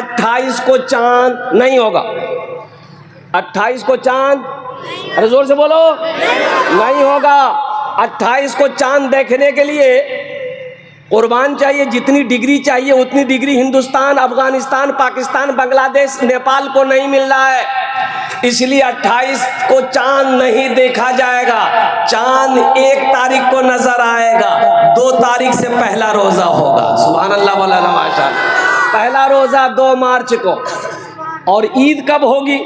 28 को चांद नहीं होगा। 28 को चांद, अरे जोर से बोलो, नहीं होगा। 28 को चांद देखने के लिए कुर्बान चाहिए, जितनी डिग्री चाहिए उतनी डिग्री हिंदुस्तान, अफगानिस्तान, पाकिस्तान, बांग्लादेश, नेपाल को नहीं मिल रहा है। इसलिए 28 को चांद नहीं देखा जाएगा। चांद 1 तारीख को नजर आएगा, 2 तारीख से पहला रोजा होगा। सुभान अल्लाह वाला माशाअल्लाह। पहला रोजा 2 मार्च को। और ईद कब होगी?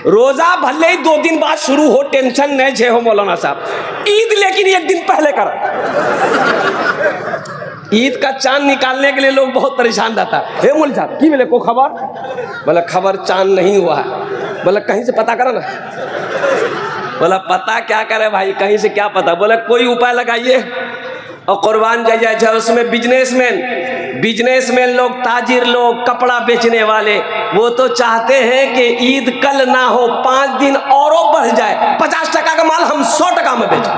रोजा भले ही 2 दिन बाद शुरू हो, टेंशन नहीं छे हो मौलाना साहब। ईद लेकिन 1 दिन पहले करो। ईद का चांद निकालने के लिए लोग बहुत परेशान रहता है। हे मौलवी साहब की बोले को खबर, बोला खबर चांद नहीं हुआ है। बोला कहीं से पता करो ना। बोला पता क्या करे भाई, कहीं से क्या पता। बोला कोई उपाय लगाइए। और कुर्बान जाइए, उसमें बिजनेसमैन लोग, ताजिर लोग, कपड़ा बेचने वाले, वो तो चाहते हैं कि ईद कल ना हो, 5 दिन और बढ़ जाए, 50 टका का माल हम 100 टका में बेचें।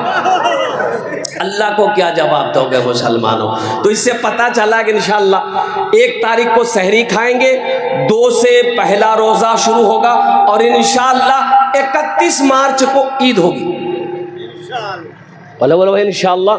अल्लाह को क्या जवाब दोगे मुसलमानों? तो इससे पता चला कि इंशाअल्लाह 1 तारीख को सहरी खाएंगे, 2 से पहला रोजा शुरू होगा और इंशाअल्लाह 31 मार्च को ईद होगी। बोलो बोलो भाई इंशाअल्लाह।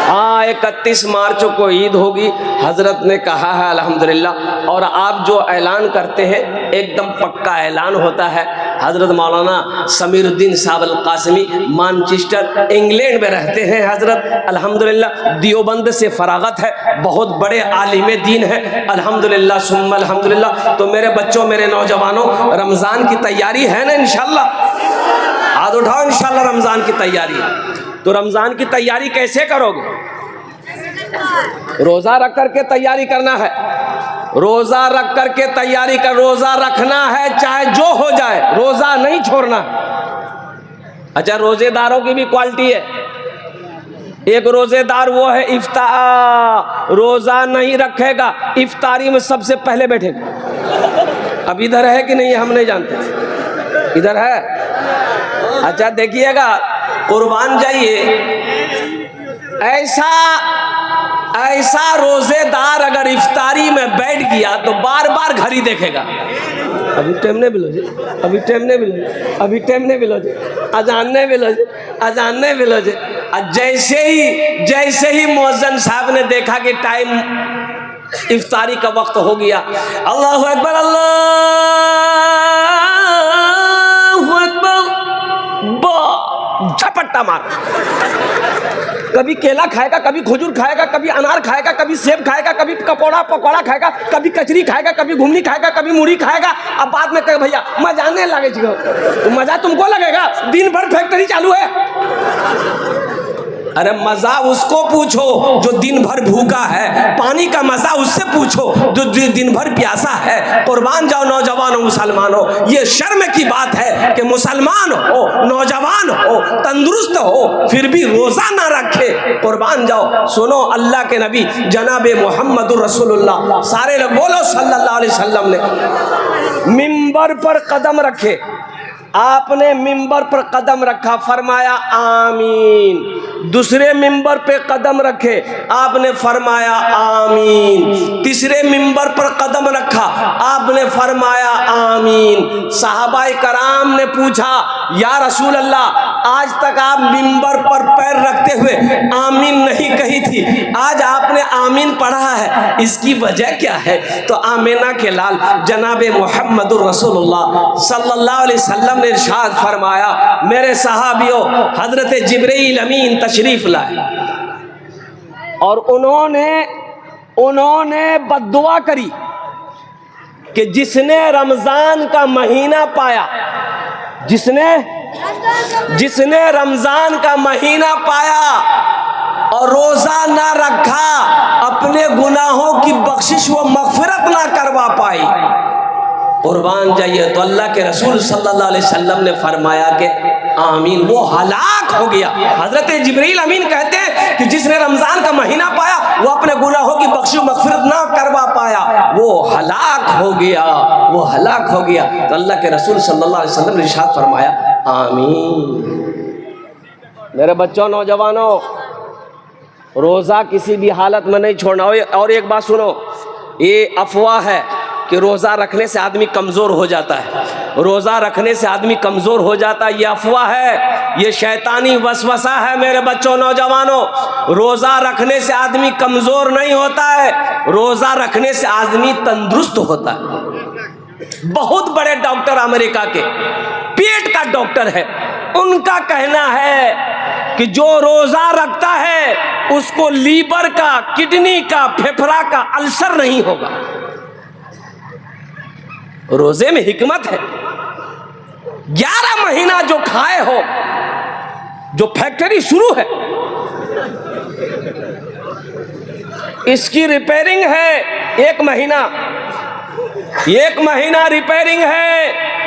हाँ 31 मार्च को ईद होगी, हजरत ने कहा है अल्हम्दुलिल्लाह। और आप जो ऐलान करते हैं एकदम पक्का ऐलान होता है। हजरत मौलाना समीरुद्दीन साहब अल कासमी मैनचेस्टर इंग्लैंड में रहते हैं हजरत, अल्हम्दुलिल्लाह। दियोबंद से फरागत है, बहुत बड़े आलिम दीन है अल्हम्दुलिल्लाह सुम्मा अल्हम्दुलिल्लाह। तो मेरे बच्चों, मेरे नौजवानों, रमज़ान की तैयारी है ना इंशाअल्लाह? हाथ उठाओ, इंशाअल्लाह रमज़ान की तैयारी। तो रमज़ान की तैयारी कैसे करोगे? रोज़ा रख कर के तैयारी करना है। रोज़ा रख कर के तैयारी कर, रोज़ा रखना है चाहे जो हो जाए, रोज़ा नहीं छोड़ना। अच्छा, रोज़ेदारों की भी क्वालिटी है। एक रोज़ेदार वो है इफ्तार, रोज़ा नहीं रखेगा, इफ्तारी में सबसे पहले बैठेगा। अब इधर है कि नहीं हम नहीं जानते, इधर है। अच्छा देखिएगा, कुर्बान जाइए, ऐसा रोजेदार अगर इफ्तारी में बैठ गया तो बार बार घड़ी देखेगा। अभी टाइम नहीं मिलो जी, अभी टाइम नहीं मिलो जी, अभी टाइम नहीं मिलो जी, अजान नहीं मिलो जी, अजान नहीं मिलो जी। जैसे ही मुअज्जिन साहब ने देखा कि टाइम इफ्तारी का वक्त हो गया, अल्लाहु अकबर, अल्लाहु अकबर, झपट्टा मार। कभी केला खाएगा, कभी खजूर खाएगा, कभी अनार खाएगा, कभी सेब खाएगा, कभी पकौड़ा खाएगा, कभी कचरी खाएगा, कभी घुगनी खाएगा, कभी मूढ़ी खाएगा। अब बाद में कहे भैया मजा नहीं लगे, तो मजा तुमको लगेगा, दिन भर फैक्ट्री चालू है। अरे मजा उसको पूछो जो दिन भर भूखा है, पानी का मजा उससे पूछो जो दिन भर प्यासा है। कुर्बान जाओ नौजवानों, मुसलमानों, ये शर्म की बात है कि मुसलमान हो, नौजवान हो, तंदुरुस्त हो, फिर भी रोजा ना रखे। कुर्बान जाओ। सुनो, अल्लाह के नबी जनाबे मोहम्मदुर रसूलुल्लाह, सारे लोग बोलो सल्लल्लाहु अलैहि वसल्लम ने मिंबर पर कदम रखे। आपने मिंबर पर कदम रखा, फरमाया आमीन। दूसरे मिंबर पे कदम रखे, आपने फरमाया आमीन। तीसरे मिंबर पर कदम रखा, आपने फरमाया आमीन। सहाबाए कराम ने पूछा, या रसूल अल्लाह, आज तक आप मिंबर पर पैर रखते हुए आमीन नहीं कही थी, आज आपने आमीन पढ़ा है, इसकी वजह क्या है? तो आमीना के लाल जनाबे मोहम्मदुर रसूलुल्लाह सल्लल्लाहु अलैहि वसल्लम ने इरशाद फरमाया, मेरे सहाबियों, हजरत जिब्रील अमीन तशरीफ लाए और उन्होंने बद्दुआ करी कि जिसने रमजान का महीना पाया, जिसने रमजान का महीना पाया और रोजा ना रखा, अपने गुनाहों की बख्शिश व मगफिरत ना करवा पाई। कुर्बान जाइए। तो अल्लाह के रसूल सल्लल्लाहु अलैहि वसल्लम ने फरमाया कि आमीन, वो हलाक हो गया। हजरत जिब्रील अमीन कहते हैं कि जिसने रमजान का महीना पाया, वो अपने गुनाहों की बख्शिश मगफिरत ना करवा पाया, वो हलाक हो गया, वो हलाक हो गया। तो अल्लाह के रसूल सल्लल्लाहु अलैहि वसल्लम ने इरशाद फरमाया आमीन। मेरे बच्चों, नौजवानों, रोज़ा किसी भी हालत में नहीं छोड़ना। और एक बात सुनो, ये अफवाह है कि रोज़ा रखने से आदमी कमज़ोर हो जाता है, रोज़ा रखने से आदमी कमज़ोर हो जाता है, ये अफवाह है, ये शैतानी वसवसा है मेरे बच्चों नौजवानों। रोज़ा रखने से आदमी कमज़ोर नहीं होता है, रोज़ा रखने से आदमी तंदुरुस्त होता है। बहुत बड़े डॉक्टर अमेरिका के पेट का डॉक्टर है, उनका कहना है कि जो रोज़ा रखता है उसको लीवर का, किडनी का, फेफड़ा का अल्सर नहीं होगा। रोजे में हिकमत है। 11 महीना जो खाए हो, जो फैक्ट्री शुरू है इसकी रिपेयरिंग है, 1 महीना, 1 महीना रिपेयरिंग है।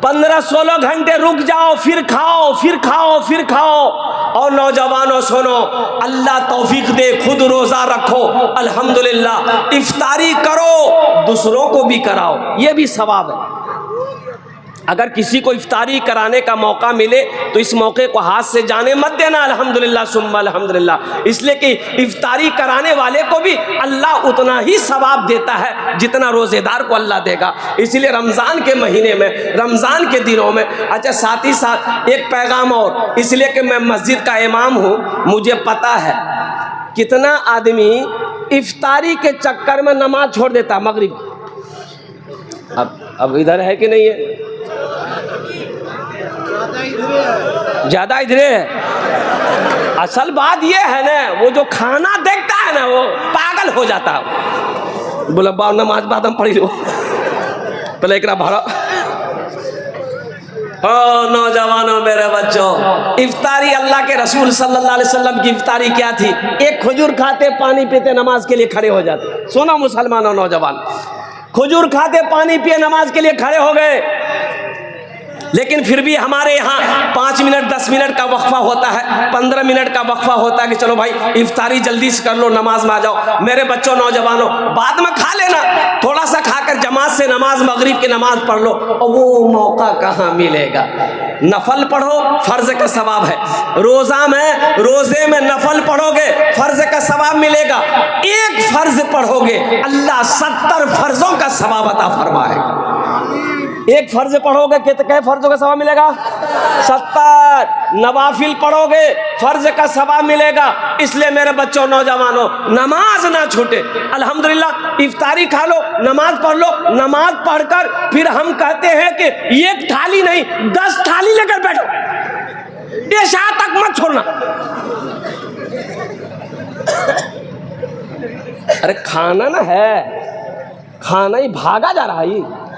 15-16 घंटे रुक जाओ, फिर खाओ, फिर खाओ, फिर खाओ। और नौजवानों सुनो, अल्लाह तौफीक दे, खुद रोजा रखो, अल्हम्दुलिल्लाह, इफ्तारी करो, दूसरों को भी कराओ, ये भी सवाब है। अगर किसी को इफ्तारी कराने का मौका मिले तो इस मौके को हाथ से जाने मत देना, अल्हम्दुलिल्लाह सुम्मा अल्हम्दुलिल्लाह, इसलिए कि इफ्तारी कराने वाले को भी अल्लाह उतना ही सवाब देता है जितना रोज़ेदार को अल्लाह देगा। इसलिए रमज़ान के महीने में, रमज़ान के दिनों में, अच्छा साथ ही साथ एक पैगाम और, इसलिए कि मैं मस्जिद का इमाम हूँ, मुझे पता है कितना आदमी इफ्तारी के चक्कर में नमाज छोड़ देता है मगरिब। अब इधर है कि नहीं है? ज्यादा इधरे है। असल बात ये है ना, वो जो खाना देखता है ना वो पागल हो जाता है। बोला बाब नमाज बाद हम पढ़ी लो, पहले एक भाड़ा। ओ नौजवानों मेरे बच्चों, इफ्तारी अल्लाह के रसूल सल्लल्लाहु अलैहि वसल्लम की इफ्तारी क्या थी? एक खजूर खाते, पानी पीते, नमाज के लिए खड़े हो जाते। सुनो मुसलमानों नौजवान, खजूर खाते, पानी पिए, नमाज के लिए खड़े हो गए। लेकिन फिर भी हमारे यहाँ 5 मिनट 10 मिनट का वक्फा होता है, 15 मिनट का वक्फा होता है कि चलो भाई इफ्तारी जल्दी से कर लो, नमाज में आ जाओ। मेरे बच्चों नौजवानों, बाद में खा लेना, थोड़ा सा खाकर जमात से नमाज, मगरिब की नमाज पढ़ लो। और वो मौका कहाँ मिलेगा? नफल पढ़ो, फर्ज का सवाब है। रोजे में नफल पढ़ोगे, फर्ज का सवाब मिलेगा। एक फर्ज पढ़ोगे, अल्लाह 70 फर्जों का सवाब अता फरमाएगा। एक फर्ज पढ़ोगे कितने फर्जों का सवाब मिलेगा? 70। नवाफिल पढ़ोगे, फर्ज का सवाब मिलेगा। इसलिए मेरे बच्चों नौजवानों, नमाज ना छूटे। अल्हम्दुलिल्लाह, इफ्तारी खा लो, नमाज पढ़ लो, नमाज पढ़कर फिर हम कहते हैं कि एक थाली नहीं 10 थाली लेकर बैठो, ये शाह तक मत छोड़ना। अरे खाना ना है, खाना ही भागा जा रहा है,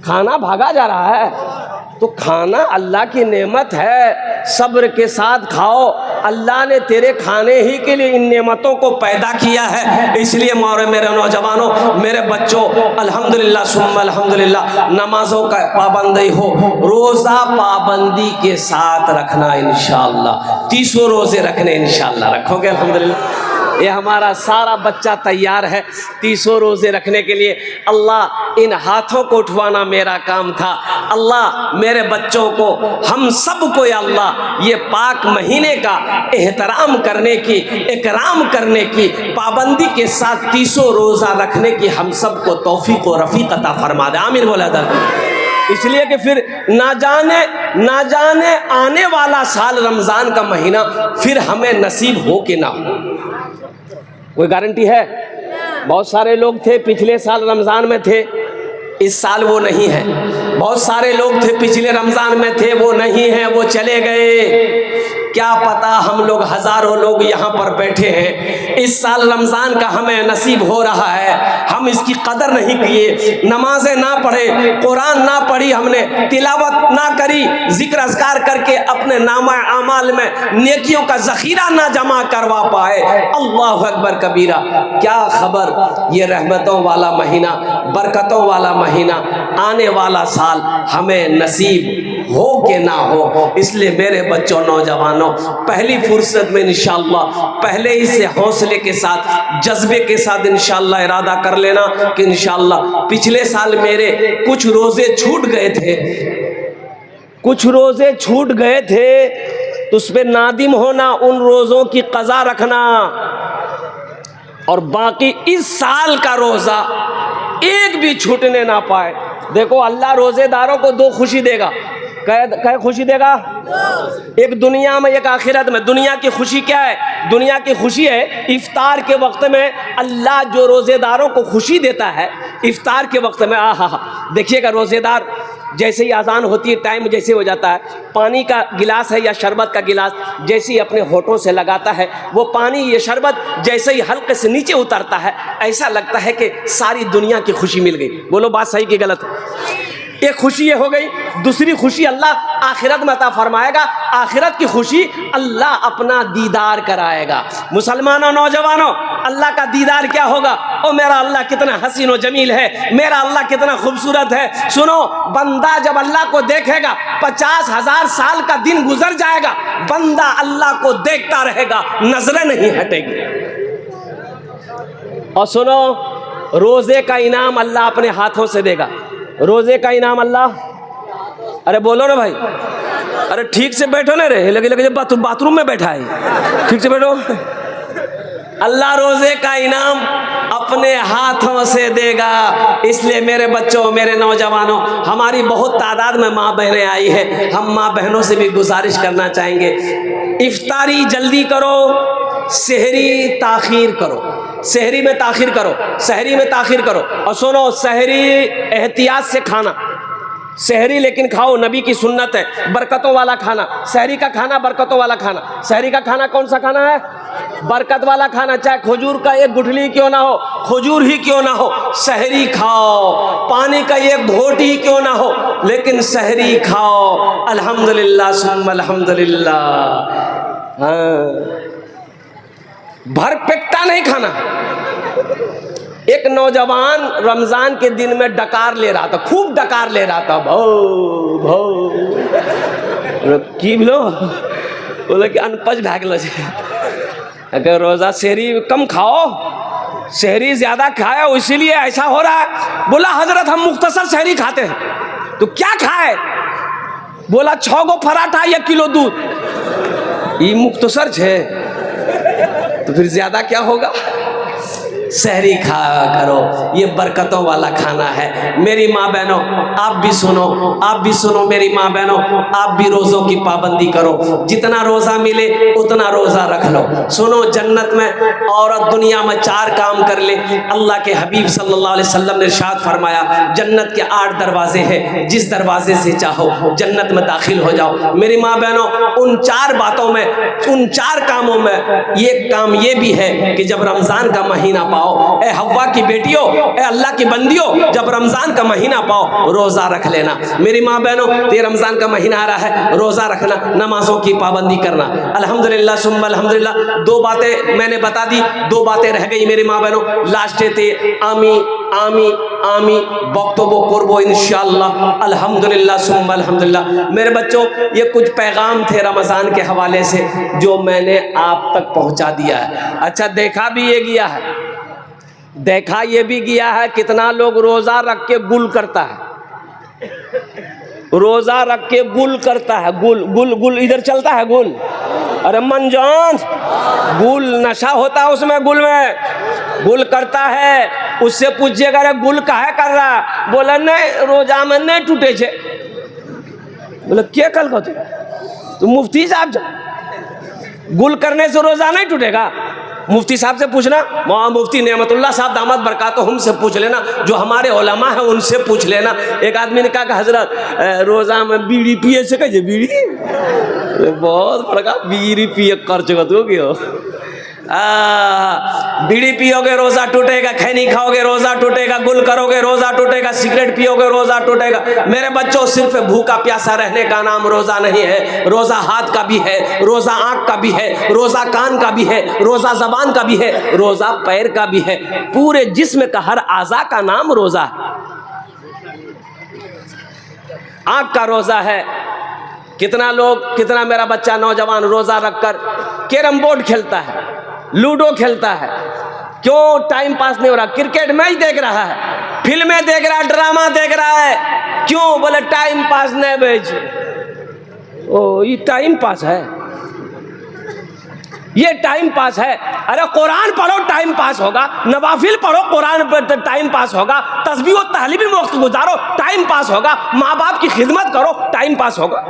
खाना भागा जा रहा है। तो खाना अल्लाह की नेमत है, सब्र के साथ खाओ। अल्लाह ने तेरे खाने ही के लिए इन नेमतों को पैदा किया है। इसलिए मेरे नौजवानों, मेरे बच्चों, अल्हम्दुलिल्लाह सुम्मा अल्हम्दुलिल्लाह, नमाजों का पाबंदी हो, रोज़ा पाबंदी के साथ रखना इंशाअल्लाह। 30 रोज़े रखने इंशाअल्लाह, रखोगे अल्हम्दुलिल्लाह। ये हमारा सारा बच्चा तैयार है 30 रोज़े रखने के लिए। अल्लाह, इन हाथों को उठवाना मेरा काम था। अल्लाह, मेरे बच्चों को, हम सब को या अल्लाह, ये पाक महीने का एहतराम करने की, इकराम करने की, पाबंदी के साथ 30 रोज़ा रखने की हम सब को तौफीक और रफ़ीक अता फरमा दे। आमीन बोला था। इसलिए कि फिर ना जाने आने वाला साल रमज़ान का महीना फिर हमें नसीब हो कि ना हो, कोई गारंटी है? बहुत सारे लोग थे पिछले साल रमज़ान में थे, इस साल वो नहीं है। बहुत सारे लोग थे पिछले रमज़ान में थे, वो नहीं है, वो चले गए। क्या पता हम लोग हज़ारों लोग यहाँ पर बैठे हैं, इस साल रमज़ान का हमें नसीब हो रहा है, हम इसकी कदर नहीं किए, नमाजें ना पढ़े, कुरान ना पढ़ी, हमने तिलावत ना करी, जिक्र अज़कार करके अपने नामा आमाल में नेकियों का ज़ख़ीरा ना जमा करवा पाए। अल्लाहु अकबर कबीरा। क्या खबर, ये रहमतों वाला महीना, बरकतों वाला महीना, आने वाला साल हमें नसीब हो के ना हो। इसलिए मेरे बच्चों नौजवानों, पहली फुर्सत में इंशाअल्लाह पहले ही से हौसले के साथ, जज्बे के साथ इंशाअल्लाह इरादा कर लेना कि इंशाअल्लाह, पिछले साल मेरे कुछ रोज़े छूट गए थे, कुछ रोज़े छूट गए थे, तो उस पर नादिम होना, उन रोज़ों की क़ज़ा रखना। और बाकी इस साल का रोज़ा एक भी छूटने ना पाए। देखो अल्लाह रोज़ेदारों को दो खुशी देगा। क्या खुशी देगा? एक दुनिया में एक आखिरत में। दुनिया की खुशी क्या है? दुनिया की खुशी है इफ्तार के वक्त में अल्लाह जो रोज़ेदारों को खुशी देता है इफ्तार के वक्त में। आहा हा, देखिएगा रोज़ेदार जैसे ही अजान होती है, टाइम जैसे हो जाता है, पानी का गिलास है या शरबत का गिलास जैसे ही अपने होठों से लगाता है, वो पानी ये शरबत जैसे ही हल्के से नीचे उतरता है, ऐसा लगता है कि सारी दुनिया की खुशी मिल गई। बोलो बात सही कि गलत? एक खुशी ये हो गई। दूसरी खुशी अल्लाह आखिरत में अता फरमाएगा। आखिरत की खुशी अल्लाह अपना दीदार कराएगा। मुसलमानों, नौजवानों, अल्लाह का दीदार क्या होगा? ओ मेरा अल्लाह कितना हसीन व जमील है, मेरा अल्लाह कितना खूबसूरत है। सुनो, बंदा जब अल्लाह को देखेगा 50,000 साल का दिन गुजर जाएगा, बंदा अल्लाह को देखता रहेगा, नजरें नहीं हटेगी। और सुनो, रोजे का इनाम अल्लाह अपने हाथों से देगा। रोजे का इनाम अल्लाह, अरे बोलो ना भाई, अरे ठीक से बैठो ना रे, लगे लगे बाथरूम में बैठा है, ठीक से बैठो। अल्लाह रोजे का इनाम अपने हाथों से देगा। इसलिए मेरे बच्चों, मेरे नौजवानों, हमारी बहुत तादाद में माँ बहनें आई है, हम माँ बहनों से भी गुजारिश करना चाहेंगे, इफ्तारी जल्दी करो, सहरी ताखीर करो, सहरी में ताखीर करो, सहरी में ताखीर करो। और सुनो, सहरी एहतियात से खाना, सहरी लेकिन खाओ, नबी की सुन्नत है, बरकतों वाला खाना। सहरी का खाना बरकतों वाला खाना। सहरी का खाना कौन सा खाना है? बरकत वाला खाना। चाहे खजूर का एक गुठली क्यों ना हो, खजूर ही क्यों ना हो, सहरी खाओ। पानी का एक घोट ही क्यों ना हो, लेकिन सहरी खाओ। अल्हम्दुलिल्लाह सुम्मा अल्हम्दुलिल्लाह। हाँ, भर पेटा नहीं खाना। एक नौजवान रमजान के दिन में डकार ले रहा था, खूब डकार ले रहा था, भौ भौ की बोलो, बोले कि अनपच भागल। अगर रोजा सहरी कम खाओ, सहरी ज्यादा खाए इसीलिए ऐसा हो रहा है। बोला हजरत हम मुख्तसर सहरी खाते हैं। तो क्या खाए? बोला 6 गो पराठा 1 किलो दूध। ये मुख्तसर है तो फिर ज्यादा क्या होगा? सहरी खा करो, ये बरकतों वाला खाना है। मेरी माँ बहनों, आप भी सुनो, आप भी सुनो मेरी माँ बहनों, आप भी रोज़ों की पाबंदी करो। जितना रोज़ा मिले उतना रोज़ा रख लो। सुनो, जन्नत में औरत दुनिया में 4 काम कर ले। अल्लाह के हबीब सल्लल्लाहु अलैहि वसल्लम ने इरशाद फरमाया, जन्नत के 8 दरवाजे हैं, जिस दरवाजे से चाहो जन्नत में दाखिल हो जाओ। मेरी माँ बहनों, उन 4 बातों में, उन 4 कामों में एक काम ये भी है कि जब रमज़ान का महीना पाओ, ए हव्वा की बेटियों, ए अल्लाह की बंदियों, जब रमजान का महीना पाओ रोजा रख लेना। मेरी माँ बहनों, ये रमजान का महीना आ रहा है, रोजा रखना, नमाजों की पाबंदी करना। अल्हम्दुलिल्लाह सुम्मा अल्हम्दुलिल्लाह। 2 बातें मैंने बता दी, 2 बातें रह गई मेरी माँ बहनों। लास्ट थे आमी आमी आमी बख्तबो कुर्बो इंशाअल्लाह। अल्हम्दुलिल्लाह सुम्मा अल्हम्दुलिल्लाह। मेरे बच्चों, ये कुछ पैगाम थे रमज़ान के हवाले से जो मैंने आप तक पहुँचा दिया है। अच्छा, देखा भी ये गया है, देखा ये भी गया है कितना लोग रोजा रख के गुल करता है, रोजा रख के गुल करता है। गुल गुल गुल इधर चलता है गुल। अरे मनजान, गुल नशा होता है उसमें, गुल में गुल करता है। उससे पूछिएगा अरे गुल काहे कर रहा? बोला नहीं, रोजा में नहीं टूटे छे। बोला क्या कल को तो मुफ्ती साहब, गुल करने से रोजा नहीं टूटेगा? मुफ्ती साहब से पूछना, मुफ्ती नेमतुल्लाह साहब दामद बरकातुहुम से पूछ लेना, जो हमारे उलमा है उनसे पूछ लेना। एक आदमी ने कहा कि हजरत रोजा में बीड़ी पिए से कहे बीड़ी, बहुत बड़का बीड़ी पिए कर चुका तू क्यों? बीड़ी पियोगे रोजा टूटेगा, खैनी खाओगे रोजा टूटेगा, गुल करोगे रोजा टूटेगा, सिगरेट पियोगे रोजा टूटेगा। मेरे बच्चों, सिर्फ भूखा प्यासा रहने का नाम रोजा नहीं है। रोजा हाथ का भी है, रोजा आंख का भी है, रोजा कान का भी है, रोजा जबान का भी है, रोजा पैर का भी है। पूरे जिस्म का हर आज़ा का नाम रोजा है। आंख का रोजा है। कितना लोग, कितना मेरा बच्चा नौजवान रोजा रखकर कैरम बोर्ड खेलता है, लूडो खेलता है। क्यों? टाइम पास नहीं हो रहा। क्रिकेट मैच देख रहा है, फिल्में देख रहा है, ड्रामा देख रहा है। क्यों? बोले टाइम पास नहीं बेच। ओ, ये टाइम पास है। ये टाइम पास है। अरे कुरान पढ़ो टाइम पास होगा, नवाफिल पढ़ो कुरान पर टाइम पास होगा, तस्बीह और तहलील में वक्त गुजारो टाइम पास होगा, माँ बाप की खिदमत करो टाइम पास होगा।